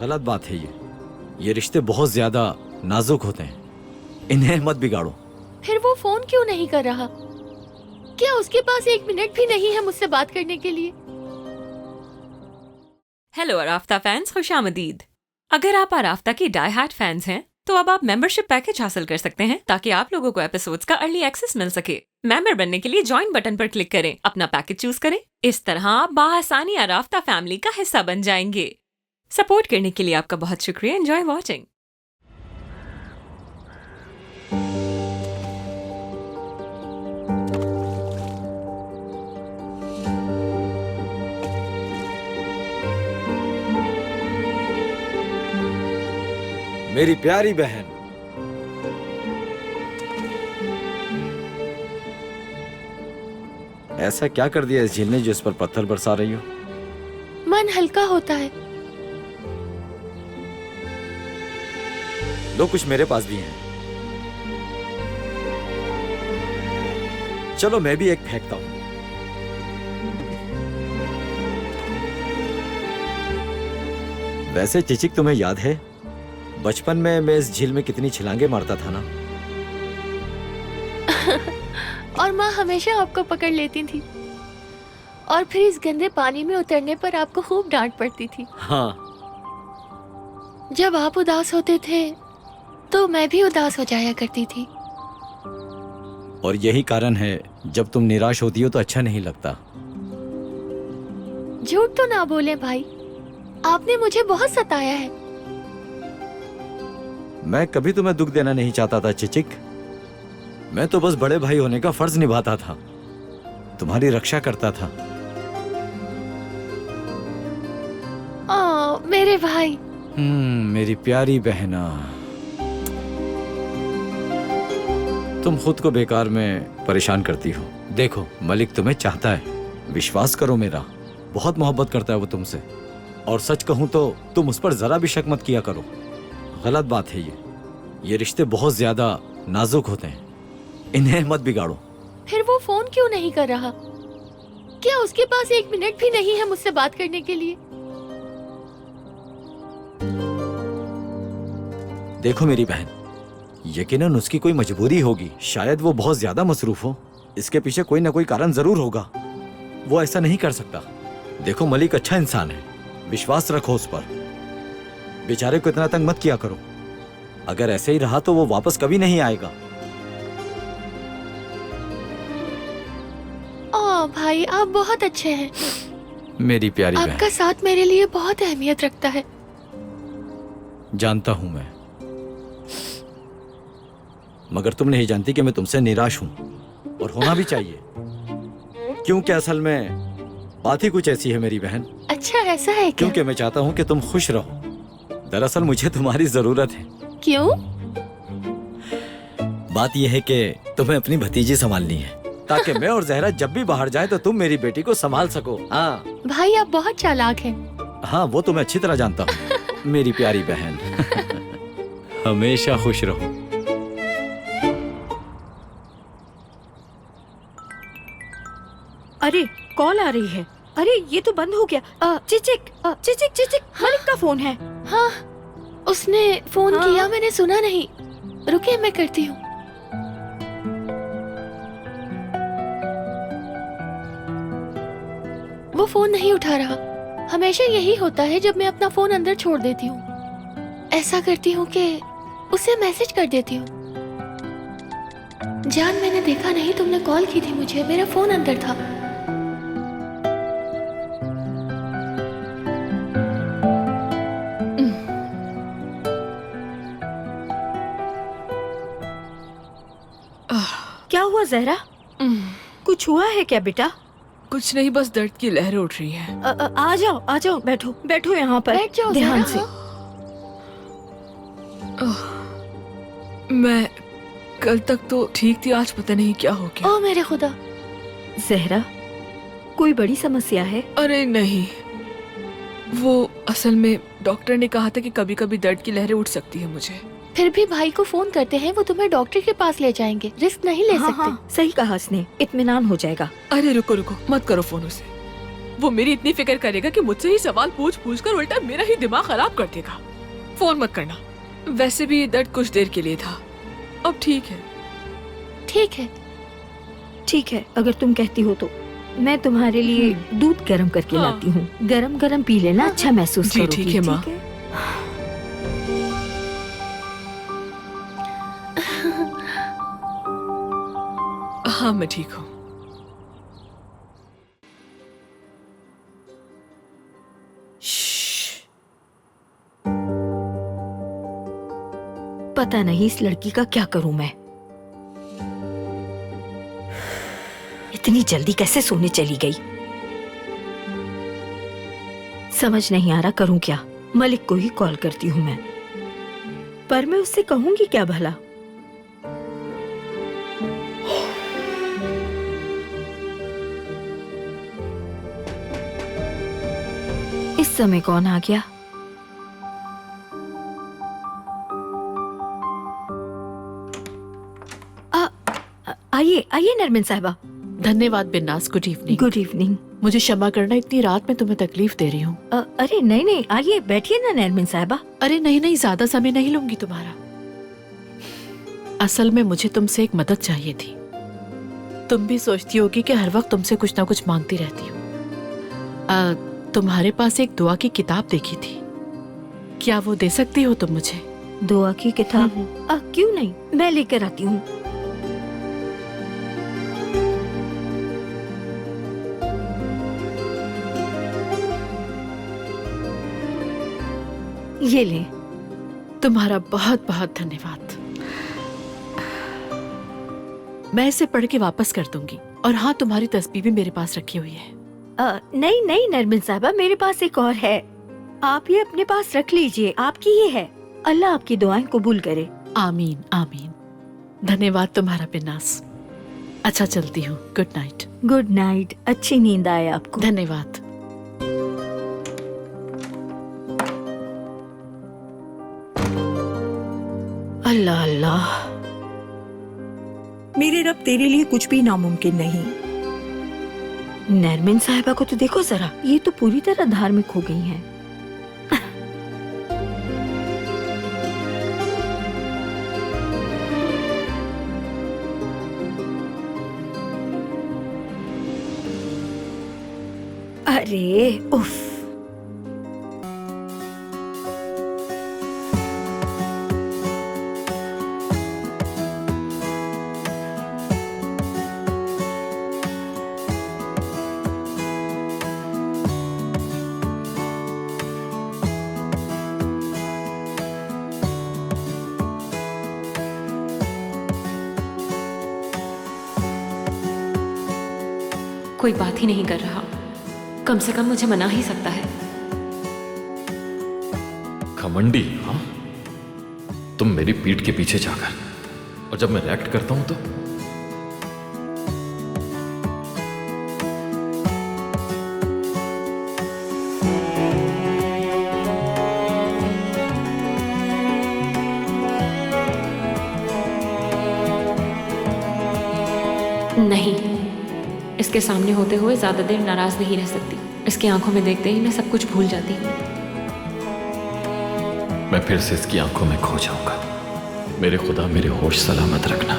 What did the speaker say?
गलत बात है ये रिश्ते बहुत ज्यादा नाजुक होते हैं, इन्हें मत बिगाड़ो। फिर वो फोन क्यों नहीं कर रहा? क्या उसके पास 1 मिनट भी नहीं है मुझसे बात करने के लिए? हेलो अराफ्ता फैंस, खुशामदीद। अगर आप अराफ्ता की डाई हार्ड फैंस हैं तो अब आप मेंबरशिप पैकेज हासिल कर सकते हैं ताकि आप लोगों को एपिसोड्स का अर्ली एक्सेस मिल सके। मेंबर बनने के लिए ज्वाइन बटन पर क्लिक करें, अपना पैकेज चूज करें। इस तरह आप बाआसानी अराफ्ता फैमिली का हिस्सा बन जाएंगे। सपोर्ट करने के लिए आपका बहुत शुक्रिया। Enjoy watching. मेरी प्यारी बहन, ऐसा क्या कर दिया इस झील ने जो इस पर पत्थर बरसा रही हो? मन हल्का होता है। लो, कुछ मेरे पास भी हैं। चलो मैं भी एक फेंकता हूं। वैसे चिचिक, तुम्हें याद है बचपन में मैं इस झील में कितनी छलांगे मारता था ना? और माँ हमेशा आपको पकड़ लेती थी और फिर इस गंदे पानी में उतरने पर आपको खूब डांट पड़ती थी। हाँ। जब आप उदास होते थे तो मैं भी उदास हो जाया करती थी। और यही कारण है जब तुम निराश होती हो तो अच्छा नहीं लगता। झूठ तो ना बोले भाई, आपने मुझे बहुत सताया है। मैं कभी तुम्हें दुख देना नहीं चाहता था चिचिक। मैं तो बस बड़े भाई होने का फर्ज निभाता था, तुम्हारी रक्षा करता था। मेरे भाई। मेरी प्यारी बहना, तुम खुद को बेकार में परेशान करती हो। देखो, मलिक तुम्हें चाहता है, विश्वास करो मेरा। बहुत मोहब्बत करता है वो तुमसे। और सच कहूं तो तुम उस पर जरा भी शक मत किया करो। गलत बात है ये रिश्ते बहुत ज्यादा नाजुक होते हैं, इन्हें मत बिगाड़ो। फिर वो फोन क्यों नहीं कर रहा? क्या उसके पास 1 मिनट भी नहीं है मुझसे बात करने के लिए? देखो मेरी बहन, यकीनन उसकी कोई मजबूरी होगी। शायद वो बहुत ज्यादा मसरूफ हो। इसके पीछे कोई ना कोई कारण जरूर होगा। वो ऐसा नहीं कर सकता। देखो, मलिक अच्छा इंसान है, विश्वास रखो उस पर। बेचारे को इतना तंग मत किया करो। अगर ऐसे ही रहा तो वो वापस कभी नहीं आएगा। भाई, आप बहुत अच्छे हैं। मेरी प्यारी बहन, आपका साथ मेरे लिए बहुत अहमियत रखता है। जानता हूं मैं, मगर तुम नहीं जानती कि मैं तुमसे निराश हूं, और होना भी चाहिए। क्योंकि असल में बात ही कुछ ऐसी है मेरी बहन। अच्छा, ऐसा है क्या? क्योंकि मैं चाहता हूं कि तुम खुश रहो। दरअसल मुझे तुम्हारी जरूरत है। क्यों? बात यह है कि तुम्हें अपनी भतीजी संभालनी है, ताकि मैं और जहरा जब भी बाहर जाए तो तुम मेरी बेटी को संभाल सको। हाँ भाई, आप बहुत चालाक हैं। हाँ, वो तो मैं अच्छी तरह जानता हूँ। मेरी प्यारी बहन, हमेशा खुश रहो। अरे, कॉल आ रही है। अरे, ये तो बंद हो गया। चिचिक, चिचिक, चिचिक, मलिक का फोन है। हाँ, उसने फोन किया, मैंने सुना नहीं। रुकिए, मैं करती हूँ। वो फोन नहीं उठा रहा। हमेशा यही होता है जब मैं अपना फोन अंदर छोड़ देती हूँ। ऐसा करती हूँ कि उसे मैसेज कर देती हूँ। जान, मैंने देखा नहीं तुमने कॉल की थी मुझे, मेरा फोन अंदर था। क्या हुआ जहरा? कुछ हुआ है क्या बेटा? कुछ नहीं, बस दर्द की लहरें उठ रही हैं। आ जाओ, बैठो बैठो यहाँ पर। बैठ जाओ ध्यान जरा। से। मैं कल तक तो ठीक थी, आज पता नहीं क्या हो गया। ओ मेरे खुदा। जहरा, कोई बड़ी समस्या है? अरे नहीं, वो असल में डॉक्टर ने कहा था कि कभी कभी दर्द की लहरें उठ सकती है मुझे। फिर भी भाई को फोन करते हैं, वो तुम्हें डॉक्टर के पास ले जाएंगे। रिस्क नहीं ले सकते। हाँ, सही कहा उसने, इत्मीनान हो जाएगा। अरे रुको रुको, मत करो फोन उसे। वो मेरी इतनी फिक्र करेगा कि मुझसे ही सवाल पूछ पूछ कर उल्टा मेरा ही दिमाग खराब कर देगा। फोन मत करना। वैसे भी ये दर्द कुछ देर के लिए था, अब ठीक है। ठीक है। ठीक है, अगर तुम कहती हो तो मैं तुम्हारे लिए दूध गर्म करके हाँ। लाती हूँ। गरम गरम पी लेना, अच्छा महसूस जी, करोगी। ठीक है, माँ। हाँ मैं ठीक हूँ। पता नहीं इस लड़की का क्या करूं मैं। इतनी जल्दी कैसे सोने चली गई, समझ नहीं आ रहा करूं क्या। मलिक को ही कॉल करती हूं मैं, पर मैं उससे कहूंगी क्या भला। इस समय कौन आ गया? आइए आइए नरमिन साहिबा। धन्यवाद बिन्नास, गुड इवनिंग। Good evening. मुझे क्षमा करना, इतनी रात में तुम्हें तकलीफ दे रही हूँ। अरे नहीं नहीं, आइए बैठिए ना नरमिन साहिबा। अरे नहीं नहीं, ज्यादा समय नहीं लूंगी तुम्हारा। असल में मुझे तुमसे एक मदद चाहिए थी। तुम भी सोचती होगी कि हर वक्त तुमसे कुछ ना कुछ मांगती रहती हूँ। तुम्हारे पास एक दुआ की किताब देखी थी, क्या वो दे सकती हो तुम मुझे? दुआ की किताब? क्यों नहीं, मैं लेकर आती हूँ। ये ले। तुम्हारा बहुत बहुत धन्यवाद। मैं इसे पढ़ के वापस कर दूंगी। और हाँ, तुम्हारी तस्बीह भी मेरे पास रखी हुई है। नहीं नहीं नरमिन साहिबा, मेरे पास एक और है, आप ये अपने पास रख लीजिए, आपकी ये है। अल्लाह आपकी दुआएं कबूल करे। आमीन आमीन। धन्यवाद तुम्हारा बिन्नास। अच्छा चलती हूँ, गुड नाइट। गुड नाइट, अच्छी नींद आए आपको। धन्यवाद। अल्लाह अल्लाह, मेरे रब तेरे लिए कुछ भी नामुमकिन नहीं। नरमिन साहिबा को तो देखो जरा, ये तो पूरी तरह धार्मिक हो गई हैं। अरे उफ, कोई बात ही नहीं कर रहा, कम से कम मुझे मना ही सकता है। घमंडी, हाँ? तुम मेरी पीठ के पीछे जाकर, और जब मैं रिएक्ट करता हूं तो नहीं, इसके सामने होते हुए ज्यादा देर नाराज नहीं रह सकती। इसकी आंखों में देखते ही मैं सब कुछ भूल जाती हूँ। मैं फिर से इसकी आंखों में खो जाऊंगा। मेरे खुदा मेरे होश सलामत रखना।